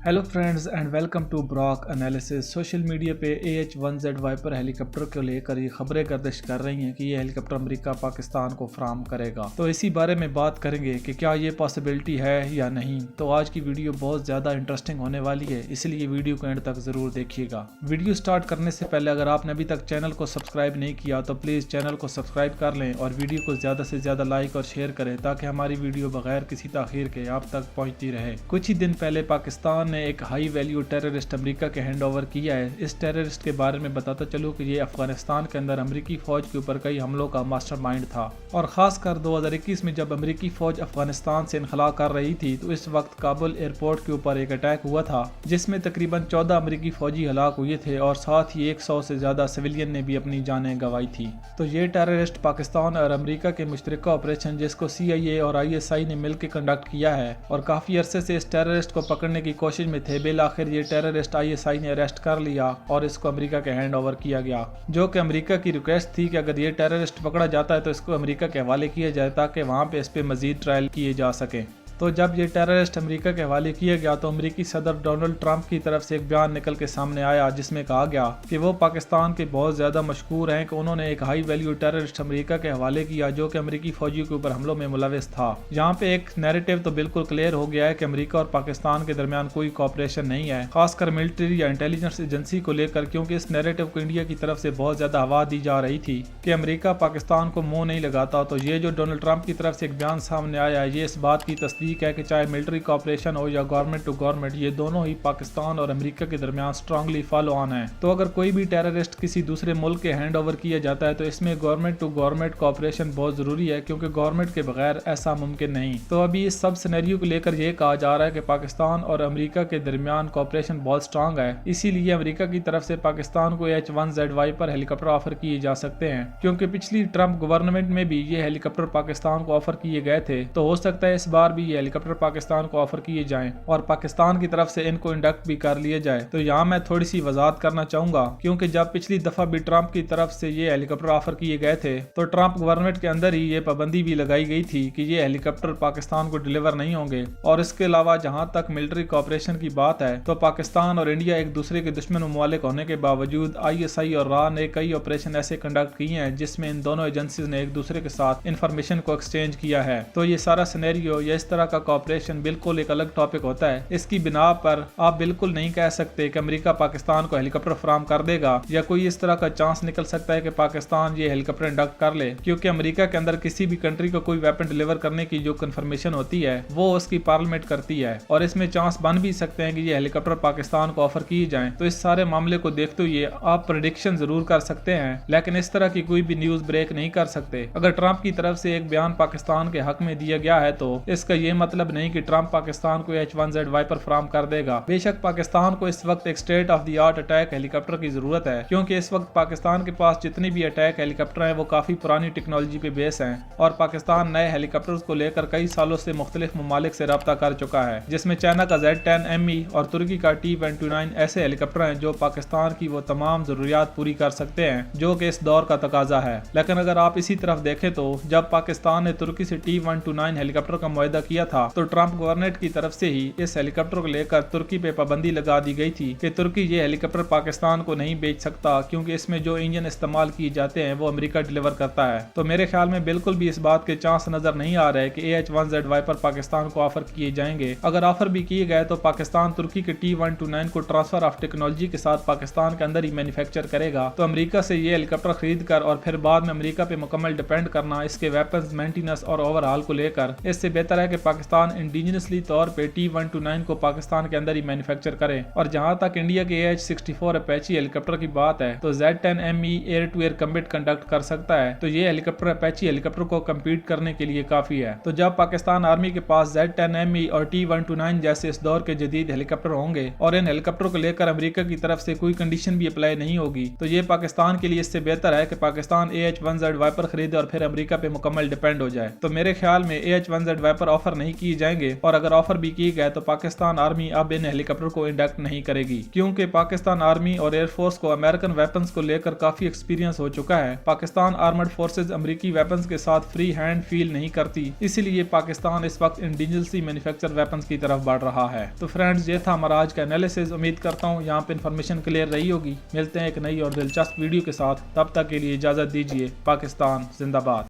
Hello friends and welcome to Brock analysis. Social media पे AH-1Z wiper helicopter को लेकर ये खबरें गर्दिश कर रही हैं कि ये हेलीकॉप्टर अमेरिका पाकिस्तान को फराहम करेगा। तो इसी बारे में बात करेंगे कि क्या ये पॉसिबिलिटी है या नहीं। तो आज की वीडियो बहुत ज़्यादा इंटरेस्टिंग होने वाली है, इसलिए वीडियो को एंड तक ज़रूर देखिएगा। वीडियो स्टार्ट करने से पहले अगर आपने अभी तक चैनल को सब्सक्राइब नहीं किया तो प्लीज़ चैनल को सब्सक्राइब कर लें और वीडियो को ज़्यादा से ज़्यादा लाइक और शेयर करें ताकि हमारी वीडियो बगैर किसी ताख़ीर के आप तक पहुँचती रहे। कुछ ही दिन पहले पाकिस्तान ने एक हाई वैल्यू टेररिस्ट अमेरिका के हैंड ओवर किया है। इस टेररिस्ट के बारे में बताता चलूं कि ये अफगानिस्तान के अंदर अमेरिकी फौज के ऊपर कई हमलों का मास्टरमाइंड था और खासकर 2021 में जब अमेरिकी फौज अफगानिस्तान से इनखला कर रही थी तो इस वक्त काबुल एयरपोर्ट के ऊपर एक अटैक हुआ था जिसमें तकरीबन 14 अमेरिकी फौजी हलाक हुए थे और साथ ही 100 से ज्यादा सिविलियन ने भी अपनी जानें गंवाई थी। तो ये टेररिस्ट पाकिस्तान और अमेरिका के मुश्तरका ऑपरेशन जिसको CIA और ISI ने मिलकर कंडक्ट किया है और काफी अरसे से इस टेररिस्ट को पकड़ने की कोशिश में थे। आखिर ये टेररिस्ट ISI ने अरेस्ट कर लिया और इसको अमेरिका के हैंड ओवर किया गया, जो कि अमेरिका की रिक्वेस्ट थी कि अगर ये टेररिस्ट पकड़ा जाता है तो इसको अमेरिका के हवाले किया जाए ताकि वहां पे इस पे मजीद ट्रायल किए जा सके। तो जब ये टेररिस्ट अमेरिका के हवाले किया गया तो अमेरिकी सदर डोनाल्ड ट्रंप की तरफ से एक बयान निकल के सामने आया जिसमें कहा गया कि वो पाकिस्तान के बहुत ज़्यादा मशहूर हैं कि उन्होंने एक हाई वैल्यू टेररिस्ट अमेरिका के हवाले किया जो कि अमेरिकी फौजियों के ऊपर हमलों में मुलविस था। यहाँ पे एक नैरेटिव तो बिल्कुल क्लियर हो गया है कि अमेरिका और पाकिस्तान के दरमियान कोई कोऑपरेशन नहीं है, खासकर मिलिट्री या इंटेलिजेंस एजेंसी को लेकर, क्योंकि इस नैरेटिव को इंडिया की तरफ से बहुत ज़्यादा हवा दी जा रही थी कि अमेरिका पाकिस्तान को मुँह नहीं लगाता। तो ये जो डोनाल्ड ट्रंप की तरफ से एक बयान सामने आया ये इस बात की तस्दीक है कि चाहे मिलिट्री कोऑपरेशन हो या गवर्नमेंट टू गवर्नमेंट, ये दोनों ही पाकिस्तान और अमेरिका के दरमियान स्ट्रांगली फॉलो ऑन है। तो अगर कोई भी टेररिस्ट किसी दूसरे मुल्क के हैंड ओवर किया जाता है तो इसमें गवर्नमेंट टू गवर्नमेंट कोऑपरेशन बहुत जरूरी है, क्योंकि गवर्नमेंट के बगैर ऐसा मुमकिन नहीं। तो अभी इस सब सिनेरियो को लेकर ये कहा जा रहा है कि पाकिस्तान और अमेरिका के दरमियान कोऑपरेशन बहुत स्ट्रांग है, इसीलिए अमेरिका की तरफ से पाकिस्तान को H-1Z वाइपर हेलीकॉप्टर ऑफर किए जा सकते हैं, क्योंकि पिछली ट्रंप गवर्नमेंट में भी ये हेलीकॉप्टर पाकिस्तान को ऑफर किए गए थे। तो हो सकता है इस बार भी ये हेलीकॉप्टर पाकिस्तान को ऑफर किए जाएं और पाकिस्तान की तरफ से इनको इंडक्ट भी कर लिए जाए। तो यहाँ मैं थोड़ी सी वजाहत करना चाहूंगा, क्योंकि जब पिछली दफा भी ट्रंप की तरफ से ये हेलीकॉप्टर ऑफर किए गए थे तो ट्रंप गवर्नमेंट के अंदर ही ये पाबंदी भी लगाई गई थी कि ये हेलीकॉप्टर पाकिस्तान को डिलीवर नहीं होंगे। और इसके अलावा जहाँ तक मिलिट्री कोऑपरेशन की बात है तो पाकिस्तान और इंडिया एक दूसरे के दुश्मन ममालिक होने के बावजूद ISI और RA ने कई ऑपरेशन ऐसे कंडक्ट किए हैं जिसमें इन दोनों एजेंसीज ने एक दूसरे के साथ इंफॉर्मेशन को एक्सचेंज किया है। तो ये सारा सिनेरियो या इस तरह का कोऑपरेशन बिल्कुल एक अलग टॉपिक होता है। इसकी बिना पर आप बिल्कुल नहीं कह सकते कि अमेरिका पाकिस्तान को हेलीकॉप्टर फराहम कर देगा या कोई इस तरह का चांस निकल सकता है कि पाकिस्तान ये हेलीकॉप्टर इंडक्ट कर ले, क्योंकि अमेरिका के अंदर किसी भी कंट्री को कोई वेपन डिलीवर करने की जो कंफर्मेशन होती है वो उसकी पार्लियामेंट करती है और इसमें चांस बन भी सकते हैं कि ये हेलीकॉप्टर पाकिस्तान को ऑफर किए जाएं। तो इस सारे मामले को देखते हुए आप प्रेडिक्शन जरूर कर सकते हैं, लेकिन इस तरह की कोई भी न्यूज ब्रेक नहीं कर सकते। अगर ट्रंप की तरफ से एक बयान पाकिस्तान के हक में दिया गया है तो इसका ये मतलब नहीं कि ट्रंप पाकिस्तान को H-1Z वाइपर फराहम कर देगा। बेशक पाकिस्तान को इस वक्त एक state of the art attack helicopter की जरूरत है, क्योंकि इस वक्त पाकिस्तान के पास जितनी भी अटैक हेलीकॉप्टर हैं वो काफी पुरानी टेक्नोलॉजी पे बेस हैं और पाकिस्तान नए हेलीकॉप्टर्स को लेकर कई सालों से मुख्तलिफ ममालिक से रब्ता कर चुका है, जिसमें चाइना का Z-10ME और तुर्की का T-129 ऐसे हेलीकॉप्टर हैं जो पाकिस्तान की वो तमाम जरूरियात पूरी कर सकते हैं जो कि इस दौर का तकाजा है। लेकिन अगर आप इसी तरफ देखें तो जब पाकिस्तान ने तुर्की से T-129 हेलीकॉप्टर का मुआहदा किया था तो ट्रंप गवर्नमेंट की तरफ से ही इस हेलीकॉप्टर को लेकर तुर्की पे पाबंदी लगा दी गई थी कि तुर्की ये हेलीकॉप्टर पाकिस्तान को नहीं बेच सकता, क्योंकि इसमें जो इंजन इस्तेमाल किए जाते हैं वो अमेरिका डिलीवर करता है। तो मेरे ख्याल में बिल्कुल भी इस बात के चांस नजर नहीं आ रहे कि H-1Z वाइपर पाकिस्तान को ऑफर किए जाएंगे। अगर ऑफर भी किए गए तो पाकिस्तान तुर्की के T-129 को ट्रांसफर ऑफ टेक्नोलॉजी के साथ पाकिस्तान के अंदर ही मैन्युफैक्चर करेगा। तो अमेरिका से ये हेलीकॉप्टर खरीद कर और फिर बाद में अमेरिका पे मुकम्मल डिपेंड करना इसके वेपन्स मेंटेनेंस और ओवरऑल को लेकर, इससे बेहतर है कि पाकिस्तान इंडिजिनसली तौर पे T-129 को पाकिस्तान के अंदर ही मैन्युफैक्चर करे। और जहां तक इंडिया के AH-64 अपैची हेलीकॉप्टर की बात है तो Z-10ME air to air combat conduct कर सकता है। तो ये हेलीकॉप्टर अपैची हेलीकॉप्टर को कम्पीट करने के लिए काफी है। तो जब पाकिस्तान आर्मी के पास Z-10ME और T-129 जैसे इस दौर के जदीद हेलीकॉप्टर होंगे और इन हेलीकॉप्टर को लेकर अमेरिका की तरफ से कोई कंडीशन भी अप्लाई नहीं होगी तो ये पाकिस्तान के लिए इससे बेहतर है कि पाकिस्तान AH-1Z वाइपर खरीदे और फिर अमेरिका पे मुकम्मल डिपेंड हो जाए। तो मेरे ख्याल में AH-1Z वाइपर ऑफर نہیں किए जाएंगे और अगर ऑफर भी किए गए तो पाकिस्तान आर्मी अब इन हेलीकॉप्टर को इंडक्ट नहीं करेगी, क्योंकि पाकिस्तान आर्मी और एयरफोर्स को अमेरिकन वेपन्स को लेकर काफी एक्सपीरियंस हो चुका है। पाकिस्तान आर्मर्ड फोर्सेज अमेरिकी वेपन्स के साथ फ्री हैंड फील नहीं करती, इसीलिए पाकिस्तान इस वक्त इंडिजिनसली मैन्युफैक्चर वेपन्स की तरफ बढ़ रहा है। तो फ्रेंड्स, ये था हमारा आज का एनालिसिस। उम्मीद करता हूँ यहाँ पे इन्फॉर्मेशन क्लियर रही होगी। मिलते हैं एक नई और दिलचस्प वीडियो के साथ, तब तक के लिए इजाजत दीजिए। पाकिस्तान जिंदाबाद।